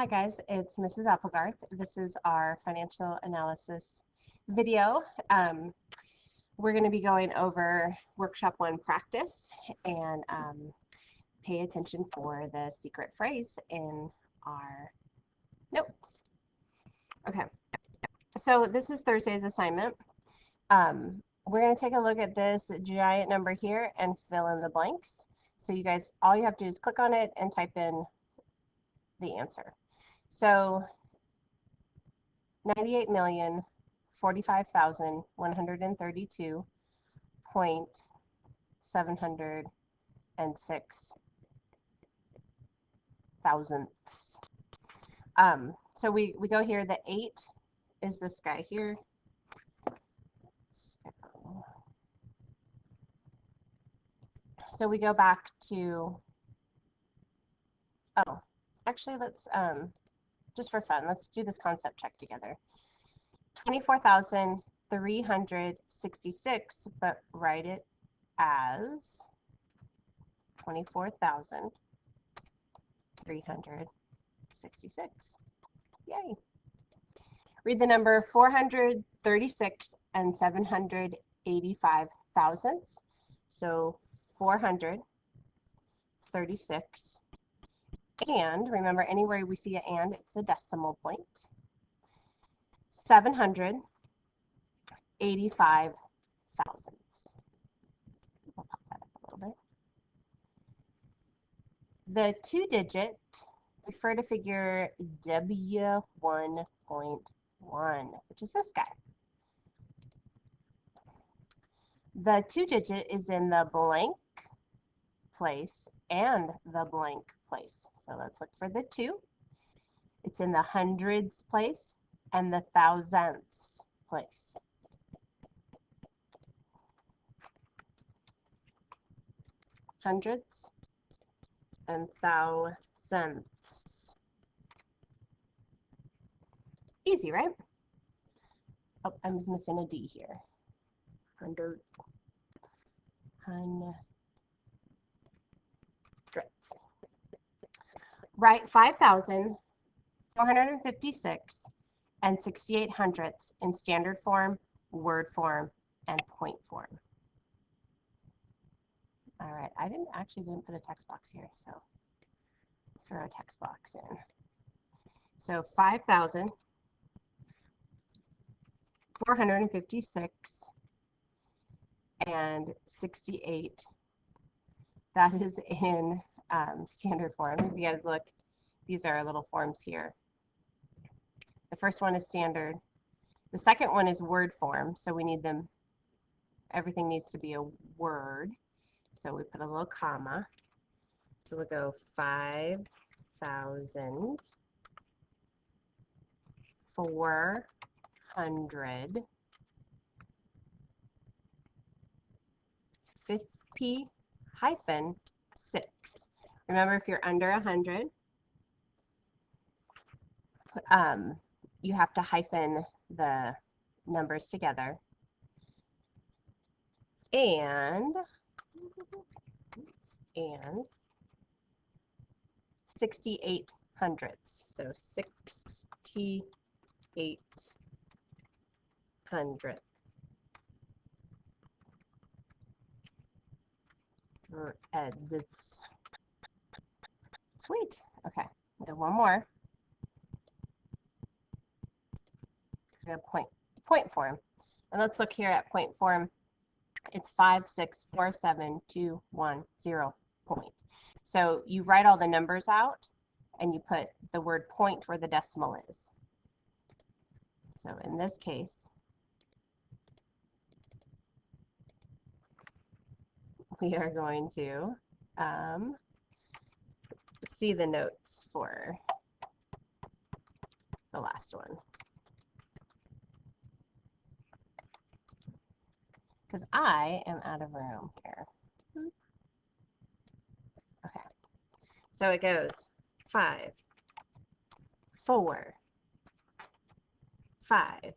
Hi guys, it's Mrs. Applegarth. This is our financial analysis video. We're going to be going over workshop 1 practice and pay attention for the secret phrase in our notes. Okay, so this is Thursday's assignment. We're going to take a look at this giant number here and fill in the blanks. So you guys, all you have to do is click on it and type in the answer. So 98,045,132.706 thousandths. So we go here, the 8 is this guy here. So we go back to, actually let's, just for fun, let's do this concept check together. 24,366, but write it as 24,366. Yay. Read the number 436 and 785 thousandths. So 436. And remember, anywhere we see an and, it's a decimal point. 785 thousandths. We'll pop that up a little bit. The 2-digit, refer to figure W1.1, which is this guy. The 2-digit is in the blank place and the blank place. So let's look for the 2. It's in the hundreds place and the thousandths place. Hundreds and thousandths. Easy, right? Oh, I'm missing a D here. Hundreds. Write 5,456 and 68 hundredths in standard form, word form, and point form. All right, I didn't put a text box here, so throw a text box in. So 5,456 and 68. That is in standard form. If you guys look, these are our little forms here. The first one is standard. The second one is word form, so we need them, everything needs to be a word. So we put a little comma. So we'll go 5,450 hyphen 6. Remember, if you're under 100, you have to hyphen the numbers together. And 68 hundredths. So 68 hundredths. Sweet. Okay, we'll do one more. We have point form. And let's look here at point form. It's 5,647,210 point. So you write all the numbers out and you put the word point where the decimal is. So in this case, we are going to see the notes for the last one. Because I am out of room here. Okay. So it goes 5, 4, 5,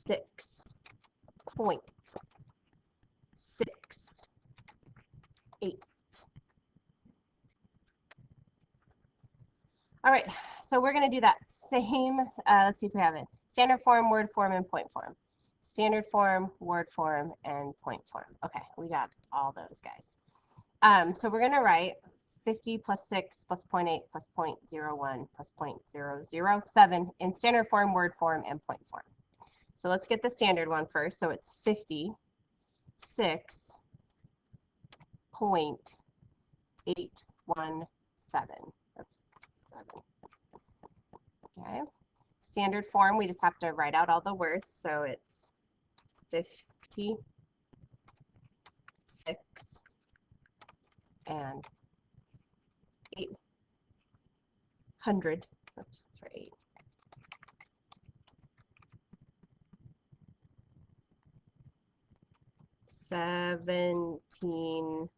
6, point, 6, 8. All right, so we're going to do that same, let's see if we have it. Standard form, word form, and point form. Standard form, word form, and point form. Okay, we got all those guys. So we're going to write 50 plus 6 plus 0.8 plus 0.01 plus 0.007 in standard form, word form, and point form. So let's get the standard one first. So it's 56.817. Oops, 7. Okay. Standard form, we just have to write out all the words. So it's 56 and 800. Oops, that's right. 17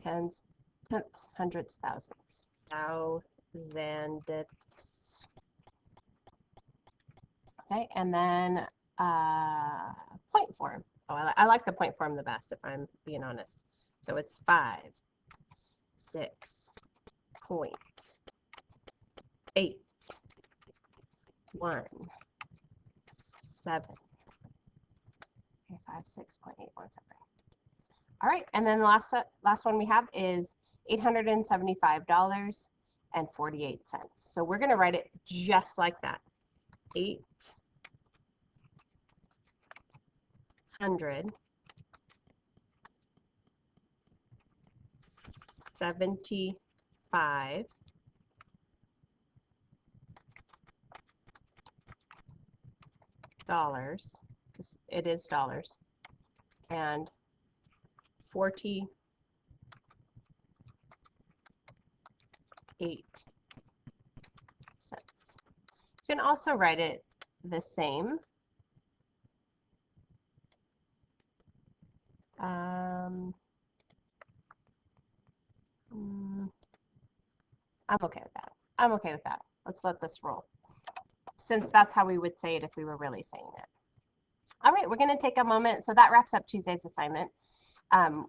tens, tenths, hundreds, thousands. Thousandths. Okay, and then point form. Oh, I like the point form the best, if I'm being honest. So it's 5, 6, 0.8, 1, 7. Okay, 5, 6.817. All right, and then the last one we have is $875.48. So we're going to write it just like that. 875 dollars, because it is dollars, and 48 cents. You can also write it the same. I'm okay with that. I'm okay with that. Let's let this roll, since that's how we would say it if we were really saying it. All right, we're going to take a moment. So that wraps up Tuesday's assignment.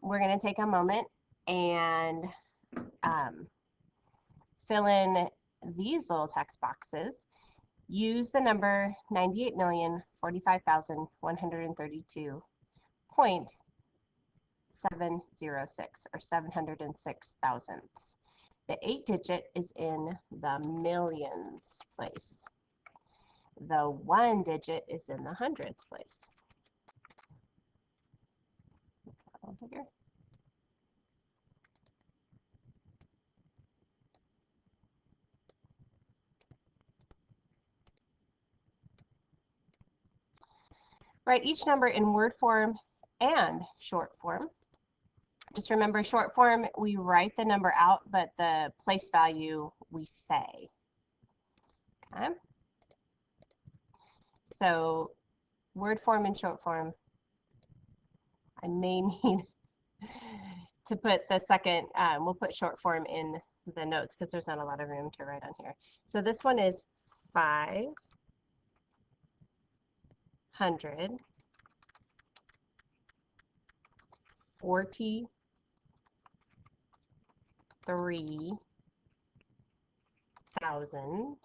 We're going to take a moment and fill in these little text boxes. Use the number 98,045,132.706 or 706 thousandths. The 8-digit is in the millions place. The 1-digit is in the hundreds place. Bigger. Write each number in word form and short form. Just remember, short form, we write the number out, but the place value we say. Okay. So word form and short form, I may need to put the second, we'll put short form in the notes because there's not a lot of room to write on here. So this one is 500 43,000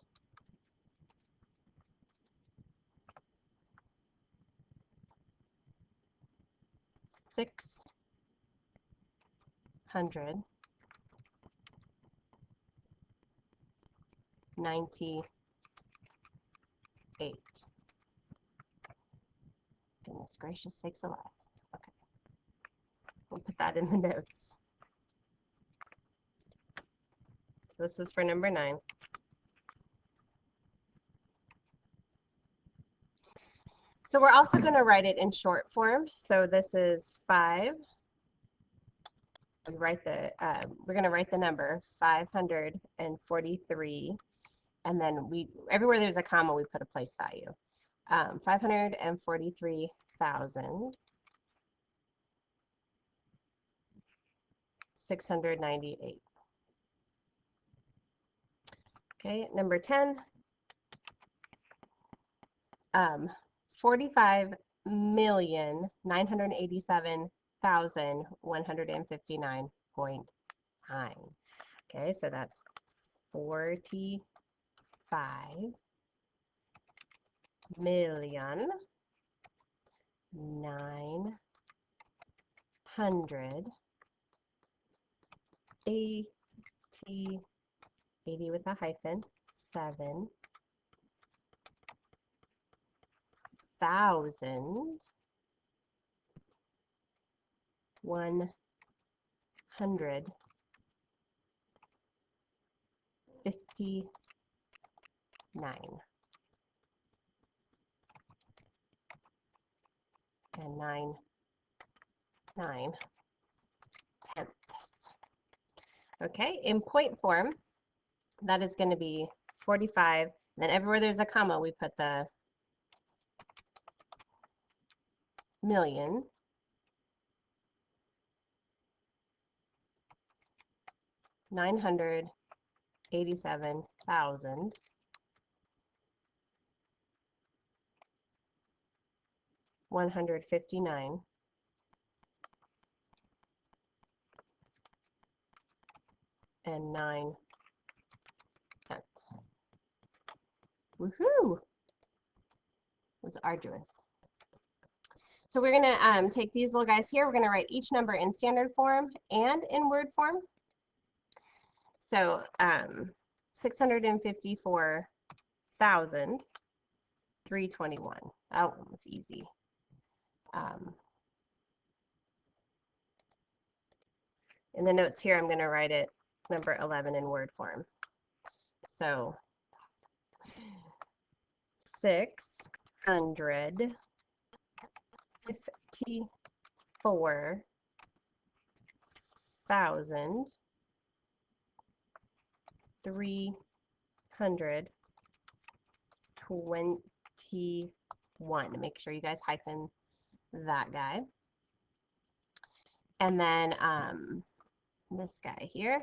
698. Goodness gracious sakes alive. Okay. We'll put that in the notes. So this is for number 9. So we're also going to write it in short form. So this is 5. We're going to write the number 543, and then everywhere there's a comma we put a place value. 543,698. Okay, number 10. 45,987,159.9. Okay, so that's 45,980,80 with a hyphen, 7,159 and 9/9. Okay, in point form, that is going to be 45. And then everywhere there's a comma, we put the million. $987,159 and 9/10. Woohoo! It was arduous. So we're going to take these little guys here. We're going to write each number in standard form and in word form. So 654,321. Oh, it's easy. In the notes here, I'm going to write it number 11 in word form. So 654,321. Make sure you guys hyphen that guy. And then this guy here,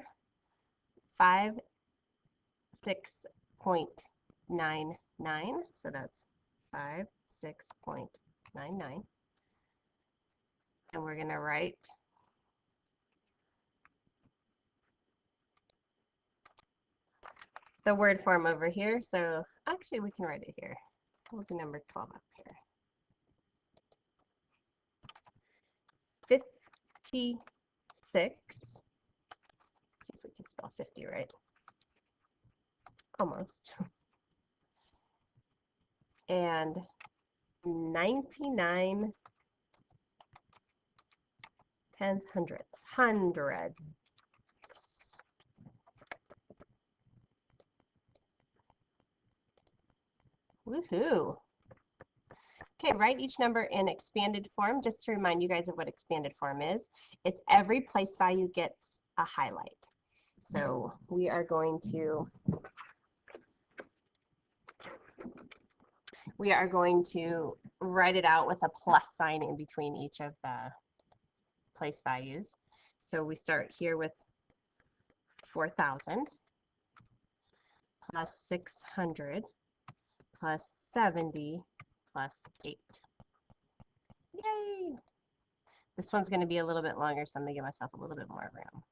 56.99. So that's 56.99. And we're going to write the word form over here. So actually we can write it here. We'll do number 12 up here. 56. Let's see if we can spell 50 right. Almost. And 99 tens, hundreds. Woohoo! Okay, write each number in expanded form. Just to remind you guys of what expanded form is. It's every place value gets a highlight. So we are going to write it out with a plus sign in between each of the place values. So we start here with 4,000 plus 600 plus 70 plus 8. Yay! This one's going to be a little bit longer, so I'm going to give myself a little bit more room.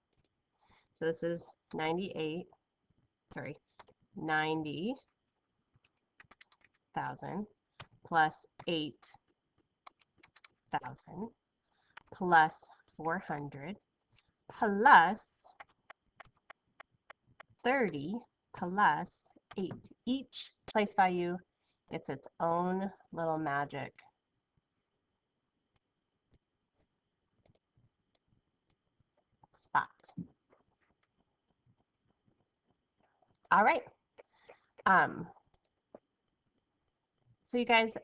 So this is 90,000 plus 8,000 plus 400 plus 30 plus 8. Each place value gets its own little magic spot. All right. So you guys,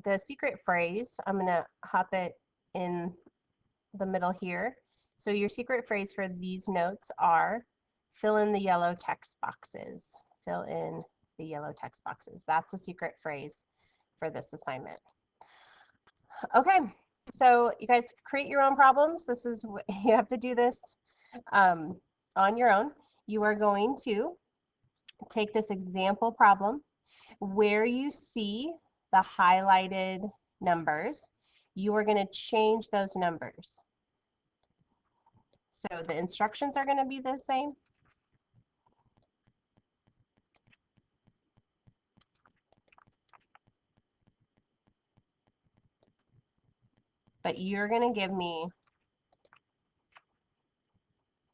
the secret phrase, I'm going to hop it in the middle here. So your secret phrase for these notes are fill in the yellow text boxes. Fill in the yellow text boxes. That's the secret phrase for this assignment. Okay, so you guys create your own problems. You have to do this on your own. You are going to take this example problem where you see the highlighted numbers. You are going to change those numbers. So the instructions are going to be the same. But you're going to give me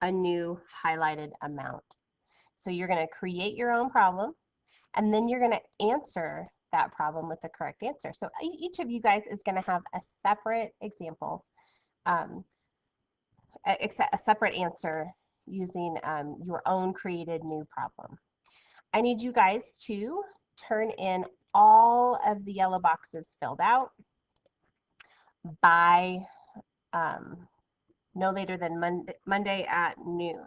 a new highlighted amount. So you're going to create your own problem, and then you're going to answer that problem with the correct answer. So each of you guys is going to have a separate example, a separate answer using your own created new problem. I need you guys to turn in all of the yellow boxes filled out by no later than Monday at noon.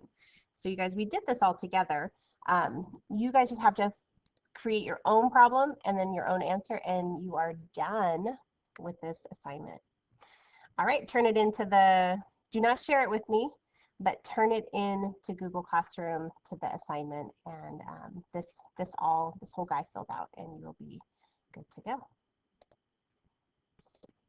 So you guys, we did this all together. You guys just have to create your own problem and then your own answer, and you are done with this assignment. All right, turn it into the, do not share it with me, but turn it in to Google Classroom to the assignment, and this whole guy filled out, and you'll be good to go.